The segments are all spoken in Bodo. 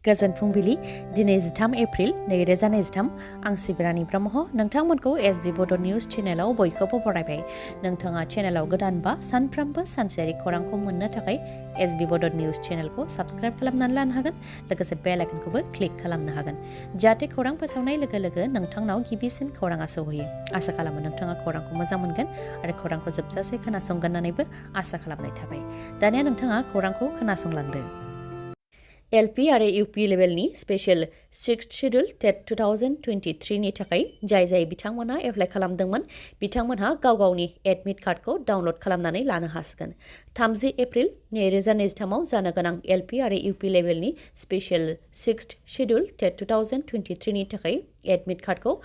गोजोन फुंबिलि दिनै 13 एप्रिल 2023 आं सिबिरानि ब्रह्म नोंथांमोनखौ SB Bodo News चेनेलाव बयखौबो बरायबाय। नोंथाङा चेनेलाव गोदानबा सानफ्रामबो सानसेयारि खौरांखौ मोननो थाखाय SB Bodo News चेनेलखौ साबस्क्राइब खालामनानै लानो हागोन लोगोसे बेल आइकनखौबो क्लिक खालामनो हागोन जाहाथे खौरां फोसावनाय लोगो लोगो नोंथांनाव गिबिसिन खौराङा सौहैयो। आसा खालामो नोंथाङा खौरांखौ मोजां मोनगोन आरो खौरांखौ जोबजासे खोनासंगोन होननानैबो आसा खालामनाय थाबाय। दानिया नोंथाङा खौरांखौ खोनासंलांदो। LP आरो UP लेभेलनि स्पेशल 6th शेड्यूल टेट 2023 नि थाखाय जाय बिथांमोनहा एप्लाइ खालामदोंमोन बिथांमोनहा गाव गावनि एडमिट कार्डखौ डाउनलड खालामनानै लानो हासिगोन। 30 एप्रिल 2023 आव जानो गोनां LP आरो UP लेभेलनि स्पेशल 6th शेड्यूल टेट 2023 नि थाखाय एडमिट कार्डखौ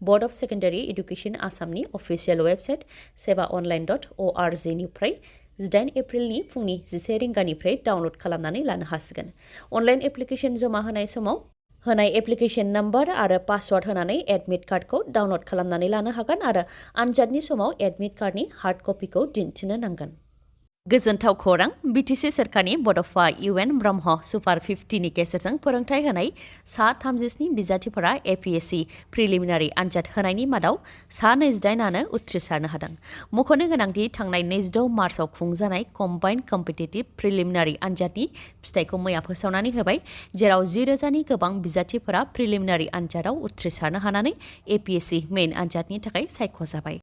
बोर्ड अफ सेकेन्डारि एडुकेशन आसामनि अफिसियेल वेबसाइट SBBodoNews13April निफ्राय 18 एप्रिलनि फुंनि 11 रिंगानिफ्राय डाउनलड खालामनानै लानो हासिगोन। अनलाइन एप्लिकेशन जमा होनाय समाव होनाय एप्लिकेशन नम्बर आरो पासवर्ड होनानै एडमिट कार्डखौ डाउनलड खालामनानै लानो हागोन आरो आनजादनि समाव एडमिट कार्डनि हार्ड कपिखौ दिन्थिनो नांगोन। गोजोनथाव खौरां BTC सोरखारनि बड'फा UN ब्रह्म सुपार 50 नि गेजेरजों फोरोंथाय होनाय सा 37 बिजाथिफोरा APSC प्रिलिमिनारि आनजाद होनायनि मादाव सा 28आनो उथ्रिसारनो हादों। मख'नो गोनांदि थांनाय 26 मार्चआव खुंजानाय कम्बाइन्ड कम्पिटिटिभ प्रिलिमिनारि आनजादनि फिथाइखौ मैया फोसावनानै होबाय, जेराव 10,000नि गोबां बिजाथिफोरा प्रिलिमिनारि आनजादाव उथ्रिसारनो हानानै APSC मेइन आनजादनि थाखाय सायख'जाबाय।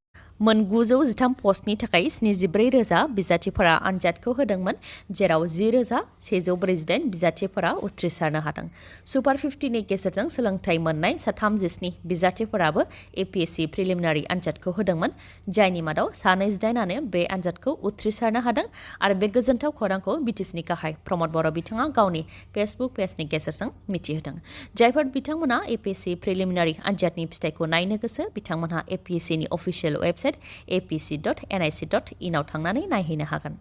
मोन 913 पस्टनि थाखाय 74,000 बिजाथिफोरा आनजादखौ होदोंमोन, जेराव 10,148 बिजाथिफोरा उथ्रिसारनो हादों। सुपार 50 नि गेजेरजों सोलोंथाइ मोननाय सा 37 बिजाथिफोराबो APSC प्रिलिमिनारि आनजादखौ होदोंमोन, जायनि मादाव सा 28आनो बे आनजादखौ उथ्रिसारनो हादों आरो बे गोजोनथाव खौरांखौ BTCनि गाहाय प्रमद बर' बिथाङा गावनि फेसबुक पेजनि गेजेरजों मिथिहोदों। जायफोर बिथांमोना APSC प्रिलिमिनारि आनजादनि फिथाइखौ नायनो गोसो बिथांमोनहा APSCनि अफिसियेल वेबसाइट apc.nic.in आव थांनानै नायहैनो हागोन।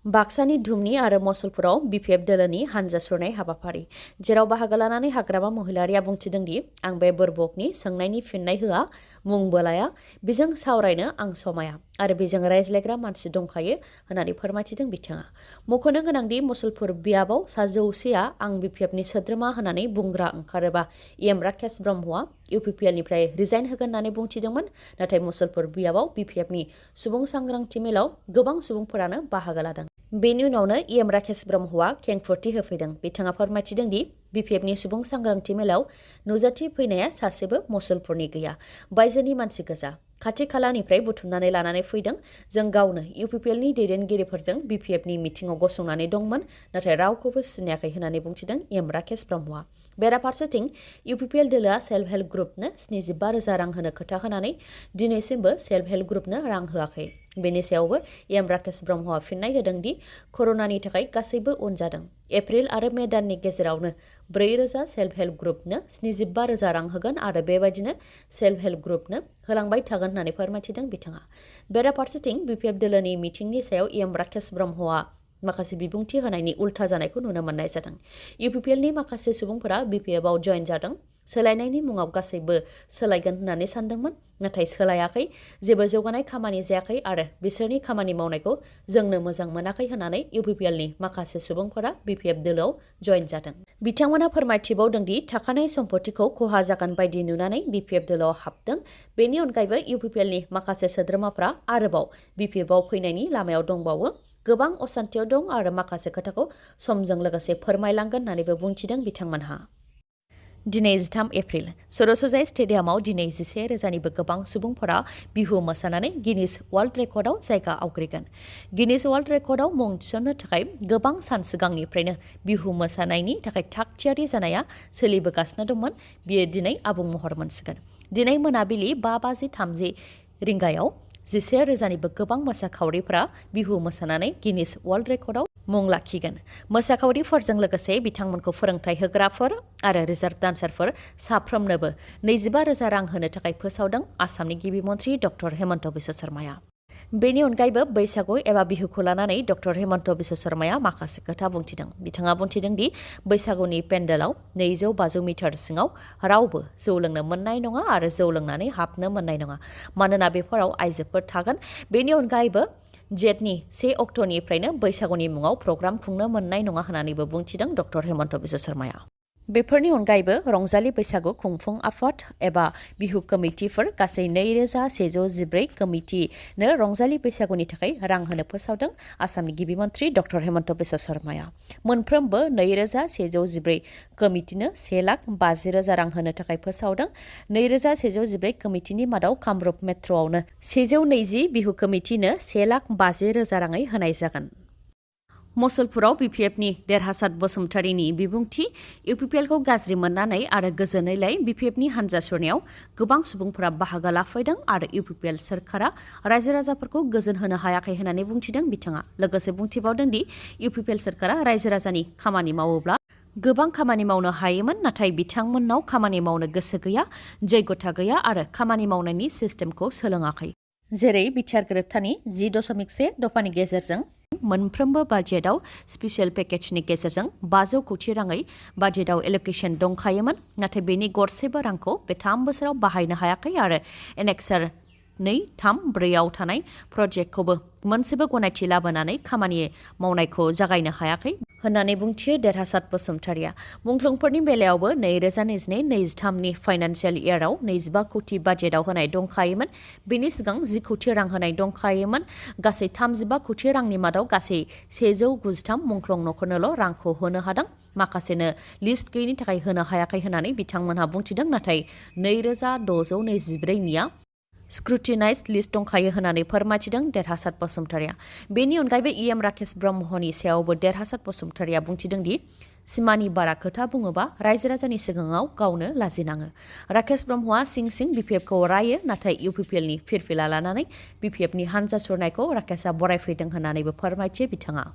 बाक्सानि धुमनि आरो मसलपुराव BPF दोलोनि हानजा सुरनाय हाबाफारि, जेराव बाहागो लानानै हाग्रामा महिलारिया बुंथिदोंदि आं बे बोरबकनि सोंनायनि फिननाय होआ, मुंबो लाया, बेजों सावरायनो आं समाया आरो बेजों रायज्लायग्रा मानसि दंखायो होननानै फोरमायथिदों बिथाङा। मख'नो गोनांदि मसलपुर बियाबाव सा 100आ आं BPFनि सोद्रोमा होननानै बुंग्रा ओंखारोबा राकेश ब्रह्मआ UPPLनिफ्राय रिजाइन होगोन होननानै बुंथिदोंमोन, नाथाय मसलपुर बियाबाव BPFनि सुबुं सांग्रांथि मेलाव गोबां सुबुंफोरानो बाहागो लादों। बेनि उनावनो राकेश ब्रह्मआ खेंफोरथि होफैदों। बिथाङा फोरमायथिदों दि BPFनि सुबुं सांग्रांथि मेलाव नुजाथि फैनाया सासेबो मसलपुरनि गैया, बायजोनि मानसि गोजा, खाथि खालानिफ्राय बुथुमनानै लानानै फैदों। जों गावनो UPPLनि दैदेनगिरिफोरजों BPFनि मिटिंआव गसंनानै दंमोन, नाथाय रावखौबो सिनायाखै होननानै बुंथिदों राकेश ब्रह्मआ। बेराफारसेथिं UPPL दोलोआ सेल्फ हेल्प ग्रुपनो 75,000 रां होनो खोथा होनानै दिनैसिमबो सेल्फ हेल्प ग्रुपनो रां होआखै। बेनि सायावबो राकेश ब्रह्मआ फिननाय होदों दि कर'नानि थाखाय गासैबो उन जादों। एप्रिल आरो मे दाननि गेजेरावनो 4,000 सेल्फ हेल्प ग्रुपनो 75,000 रां होगोन आरो बेबायदिनो सेल्फ हेल्प ग्रुपनो होलांबाय थागोन होननानै फोरमायथिदों बिथाङा। बेराफारसेथिं BPF दोलोनि मिटिंनि सायाव राकेश ब्रह्मआ माखासे बिबुंथि होनायनि उल्था जानायखौ नुनो मोननाय जादों। UPPLनि माखासे सुबुंफोरा BPFआव जइन जादों, सोलायनायनि मुङाव गासैबो सोलायगोन होननानै सानदोंमोन, नाथाय सोलायाखै, जेबो जौगानाय खामानि जायाखै आरो बिसोरनि खामानि मावनायखौ जोंनो मोजां मोनाखै होननानै UPPLनि माखासे सुबुंफोरा BPF दोलोआव जइन जादों। बिथांमोना फोरमायथिबावदों दि थाखानाय सम्पथिखौ खहा जागोन बायदि नुनानै BPF दोलोआव हाबदों। बेनि अनगायैबो UPPLनि माखासे सोद्रोमाफ्रा आरोबाव BPFआव फैनायनि लामायाव दंबावो, गोबां असान्थियाव दं आरो माखासे खोथाखौ समजों लोगोसे फोरमायलांगोन होननानैबो बुंथिदों बिथांमोनहा। दिनै 13 एप्रिल सरसजाय स्टेडियामाव दिनै 11,000निबो गोबां सुबुंफोरा बिहु मोसानानै गिनिस वर्ल्ड रेकर्डआव जायगा आवग्रिगोन। गिनिस वर्ल्ड रेकर्डआव मुं थिसननो थाखाय गोबां सान सिगांनिफ्रायनो बिहु मोसानायनि थाखाय थाग-थियारि जानाया सोलिबोगासिनो दंमोन। बियो दिनै आबुं महर मोनसिगोन। दिनै मोनाबिलि 5:30 रिंगायाव 11,000निबो गोबां मोसाखावरिफोरा बिहु मोसानानै गिनिस वर्ल्ड रेकर्डआव मुं लाखिगोन। मोसाखावरिफोरजों लोगोसे बिथांमोनखौ फोरोंथाय होग्राफोर आरो रिजार्भ डान्सारफोर साफ्रोमनोबो 25,000 रां होनो थाखाय फोसावदों आसामनि गिबि मन्थ्रि डक्टर हेमन्त बिश्व शर्माया। बेनि अनगायैबो बैसागु एबा बिहुखौ लानानै डक्टर हेमन्त बिश्व शर्माया माखासे खोथा बुंथिदों। बिथाङा बुंथिदों दि बैसागुनि पेन्डेलाव 250 मिटार सिङाव रावबो जौ लोंनो मोननाय नङा आरो जौ लोंनानै हाबनो मोननाय नङा, मानोना बेफोराव आइजोफोर थागोन। बेनि अनगायैबो जेठनि 1 अक्ट'निफ्रायनो बैसागुनि मुङाव प्रग्राम खुंनो मोननाय नङा होननानैबो बुंथिदों डक्टर हेमन्त बिश्व शर्माया। बेफोरनि अनगायैबो रंजालि बैसागु खुंफुं आफाद एबा बिहु कमिटिफोर गासै 2114 कमिटिनो रंजालि बैसागुनि थाखाय रां होनो फोसावदों आसामनि गिबि मन्थ्रि डक्टर हेमन्त बिश्व शर्माया। मोनफ्रोमबो 2114 कमिटिनो 1,50,000 रां होनो थाखाय फोसावदों। 2114 कमिटिनि मादाव कामरुप मेट्र'आवनो 120 बिहु कमिटिनो 1,50,000 राङै होनाय जागोन। मसलपुराव बिपिएफनि देरहासात बसुमतारीनि बिबुंथि इउपिपिएलखौ गाज्रि मोननानै आरो गोजोनैलाय बिपिएफनि हानजा सुरनायाव गोबां सुबुंफोरा बाहागो लाफैदों आरो इउपिपिएल सोरखारा रायजो राजाफोरखौ गोजोन होनो हायाखै होननानै बुंथिदों बिथाङा। लोगोसे बुंथिबावदों दि इउपिपिएल सोरखारा रायजो राजानि खामानि मावोब्ला गोबां खामानि मावनो हायोमोन, नाथाय बिथांमोननाव खामानि मावनो गोसो गैया, जैगथा गैया आरो खामानि मावनायनि सिस्टेमखौ सोलोङाखै। जेरै बिटिआर गोरोबथानि 10.1 दफानि गेजेरजों मोनफ्रोमबो बाजेटआव स्पेशल पेकेजनि गेजेरजों 500 कौटि राङै बाजेटआव एल'केशन दंखायोमोन, नाथाय बेनि गरसेबो रांखौ बे 3 बोसोराव बाहायनो हायाखै आरो एनेक्सार 2, 3, 4 आव थानाय प्रजेक्टखौबो मोनसेबो गनायथि लाबोनानै खामानि मावनायखौ जागायनो हायाखै होननानै बुंथियो देरहासात बसुमतारीया। मुंख्लंफोरनि बेलायावबो 2022-23 नि फाइनान्सियेल इयाराव 25 कौटि बाजेटआव होनाय दंखायोमोन। बेनि सिगां 10 कौटि रां होनाय दंखायोमोन। गासै 35 कौटि रांनि मादाव गासै 193 मुंख्लं नखरनोल' रांखौ होनो हादों। माखासेनो लिस्ट गैयिनि थाखाय होनो हायाखै होननानै बिथांमोनहा बुंथिदों, नाथाय 2624 निया स्क्रुटिनाइज्ड लिस्ट दंखायो होननानै फोरमायथिदों देरहासात बसुमतारीया। बेनि अनगायैबो इएम राकेश ब्रह्मनि सायावबो देरहासात बसुमतारीया बुंथिदों दि सिमानि बारा खोथा बुङोबा रायजो राजानि सिगाङाव गावनो लाजिनाङो। राकेश ब्रह्मआ सिं सिं बिपिएफखौ रायो, नाथाय इउपिपिएलनि फिरफिला लानानै बिपिएफनि हानजा सुरनायखौ राकेशआ बरायफैदों होननानैबो फोरमायथियो बिथाङा।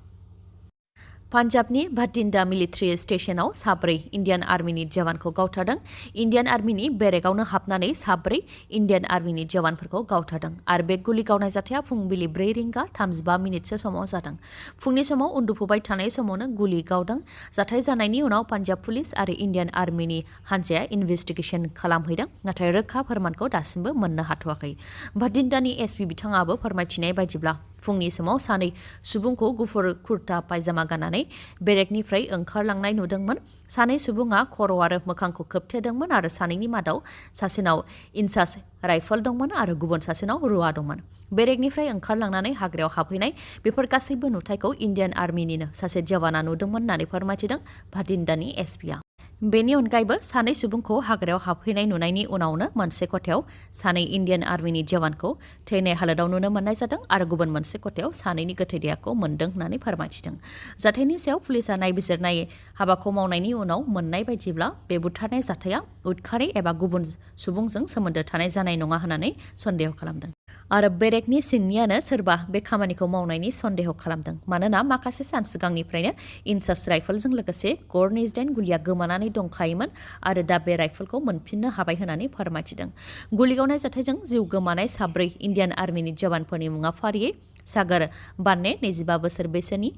पान्जाबनि भाटिन्डा मिलिटारि स्टेशनाव 4 इन्डियान आर्मिनि जवानखौ गावथारदों। इन्डियान आर्मिनि बेरेगावनो हाबनानै 4 इन्डियान आर्मिनि जवानफोरखौ गावथारदों आरो बे गुलि गावनाय जाथाया फुंबिलि 4:35 समाव जादों। फुंनि समाव उन्दुफुबाय थानाय समावनो गुलि गावदों। जाथाय जानायनि उनाव पान्जाब पुलिस आरो इन्डियान आर्मिनि हानजाया इनभेस्टिगेशन खालामहैदों, नाथाय रोखा फोरमानखौ दासिमबो मोननो हाथ'वाखै। भाटिन्डानि एसपि बिथाङाबो फोरमायथिनाय बायदिब्ला फुंनि समाव 2 सुबुंखौ गुफुर कुर्ता पायजामा गाननानै बेरेकनिफ्राय ओंखारलांनाय नुदोंमोन। 2 सुबुङा खर' आरो मोखांखौ खोबथेदोंमोन आरो 2नि मादाव सासेनाव इनसास राइफल दंमोन आरो गुबुन सासेनाव रुवा दंमोन। बेरेकनिफ्राय ओंखारलांनानै हाग्रायाव हाबहैनाय बेफोर गासैबो नुथायखौ इन्डियान आर्मिनिनो सासे जवाना नुदोंमोन होननानै फोरमायथिदों भाटिन्डानि एसपिआ। बेनि अनगायैबो 2 सुबुंखौ हाग्रायाव हाबहैनाय नुनायनि उनावनो मोनसे खथायाव 2 इन्डियान आर्मिनि जवानखौ थैनाय हालोदाव नुनो मोननाय जादों आरो गुबुन मोनसे खथायाव 2नि गोथै देहाखौ मोन्दों होननानै फोरमायथिदों। जाथायनि सायाव पुलिसआ नायबिजिरनाय हाबाखौ मावनायनि उनाव मोननाय बायदिब्ला बे बुथारनाय जाथाया उदखारि एबा गुबुन सुबुंजों सोमोन्दो थानाय जानाय नङा होननानै सन्देह खालामदों। आरो बेरेकनि सिंनियानो सोरबा बे खामानिखौ मावनायनि सन्देह खालामदों, मानोना माखासे सान सिगांनिफ्रायनो इनसास राइफलजों लोगोसे गर 29 गुलिया गोमानानै दंखायोमोन आरो दा बे राइफलखौ मोनफिननो हाबाय होननानै फोरमायथिदों। गुलि गावनाय जाथायजों जिउ गोमानाय 4 इन्डियान आर्मिनि जवानफोरनि मुङा फारियै सागर बान्ने 25 बोसोर बैसोनि,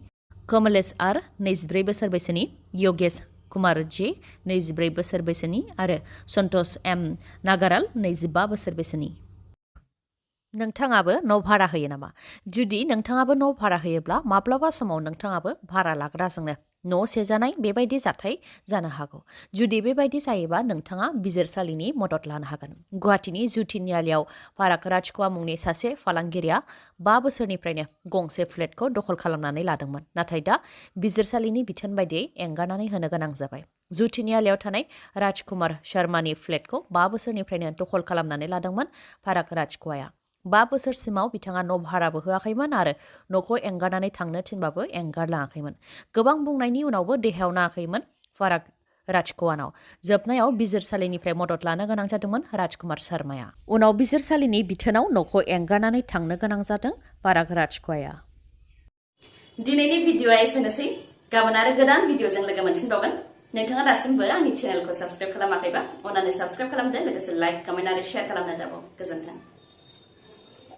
कमलेश आर 24 बोसोर बैसोनि, योगेश कुमार जे 24 बोसोर बैसोनि आरो सन्तोष एम नागाराल 25 बोसोर बैसोनि। नोंथाङाबो न' भारा होयो नामा? जुदि नोंथाङाबो न' भारा होयोब्ला माब्लाबा समाव नोंथाङाबो भारा लाग्राजोंनो न' सेजानाय बेबायदि जाथाय जानो हागौ। जुदि बेबायदि जायोबा नोंथाङा बिजिरसालिनि मदद लानो हागोन। गुवाहाटीनि जुटि न्यायालयाव फाराग राजख'वा मुंनि सासे फालांगिरिया 5 बोसोरनिफ्रायनो गंसे फ्लेटखौ दखल खालामनानै लादोंमोन, नाथाय दा बिजिरसालिनि बिथोन बायदियै एंगारनानै होनो गोनां जाबाय। जुटि न्यायालयाव थानाय राजकुमार शर्मानि फ्लेटखौ 5 बोसोरनिफ्रायनो दखल खालामनानै लादोंमोन फाराग राजख'वाया। 5 बोसोरसिमाव बिथाङा न' भाराबो होआखैमोन आरो न'खौ एंगारनानै थांनो थिनबाबो एंगारलाङाखैमोन। गोबां बुंनायनि उनावबो देहायाव नाङाखैमोन फाराग राजख'वानाव। जोबनायाव बिजिरसालिनिफ्राय मदद लानो गोनां जादोंमोन राजकुमार शर्माया। उनाव बिजिरसालिनि बिथोनाव न'खौ एंगारनानै थांनो गोनां जादों फाराग राजख'वाया। दिनैनि भिडिअ'आ एसेनोसै। गाबोन आरो गोदान भिडिअ'जों लोगो मोनफिनबावगोन। नोंथाङा दासिमबो आंनि चेनेलखौ साबस्क्राइब खालामाखैबा अन्नानै साबस्क्राइब खालामदो, लोगोसे लाइक, कमेन्ट आरो शेयार खालामनो दाबाव। गोजोन्थों।